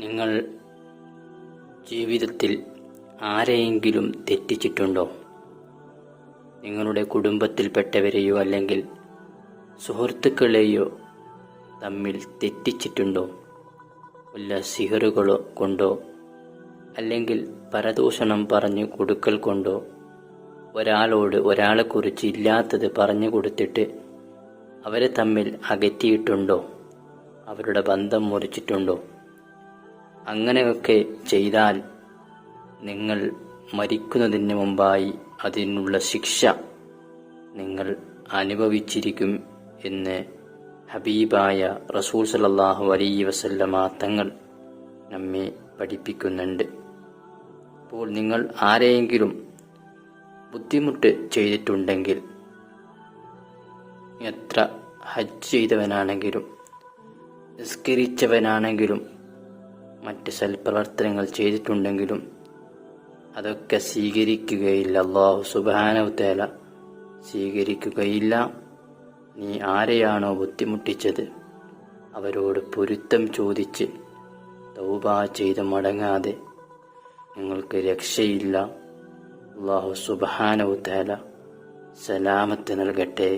നിങ്ങൾ ജീവിതത്തിൽ ആരെയെങ്കിലും തെറ്റിച്ചിട്ടുണ്ടോ? നിങ്ങളുടെ കുടുംബത്തിൽപ്പെട്ടവരെയോ അല്ലെങ്കിൽ സുഹൃത്തുക്കളെയോ തമ്മിൽ തെറ്റിച്ചിട്ടുണ്ടോ? വല്ല സിഹറുകളോ കൊണ്ടോ അല്ലെങ്കിൽ പരദൂഷണം പറഞ്ഞു കൊടുക്കൽ കൊണ്ടോ ഒരാളോട് ഒരാളെക്കുറിച്ച് ഇല്ലാത്തത് പറഞ്ഞു കൊടുത്തിട്ട് അവരെ തമ്മിൽ അകറ്റിയിട്ടുണ്ടോ? അവരുടെ ബന്ധം മുറിച്ചിട്ടുണ്ടോ? അങ്ങനെയൊക്കെ ചെയ്താൽ നിങ്ങൾ മരിക്കുന്നതിന് മുമ്പായി അതിനുള്ള ശിക്ഷ നിങ്ങൾ അനുഭവിച്ചിരിക്കും എന്ന് ഹബീബായ റസൂൽ സല്ലല്ലാഹു അലൈഹി വസല്ലമ തങ്ങൾ നമ്മെ പഠിപ്പിക്കുന്നുണ്ട്. അപ്പോൾ നിങ്ങൾ ആരെയെങ്കിലും ബുദ്ധിമുട്ട് ചെയ്തിട്ടുണ്ടെങ്കിൽ, എത്ര ഹജ്ജ് ചെയ്തവനാണെങ്കിലും നിസ്കരിച്ചവനാണെങ്കിലും മറ്റ് സൽപ്രവർത്തനങ്ങൾ ചെയ്തിട്ടുണ്ടെങ്കിലും അതൊക്കെ സ്വീകരിക്കുകയില്ല. അല്ലാഹു സുബ്ഹാനഹു വ തആല സ്വീകരിക്കുകയില്ല. നീ ആരെയാണോ ബുദ്ധിമുട്ടിച്ചത് അവരോട് പൊരുത്തം ചോദിച്ച് തൗബ ചെയ്ത് മടങ്ങാതെ നിങ്ങൾക്ക് രക്ഷയില്ല. അല്ലാഹു സുബ്ഹാനഹു വ തആല സലാമത്ത് നൽകട്ടെ.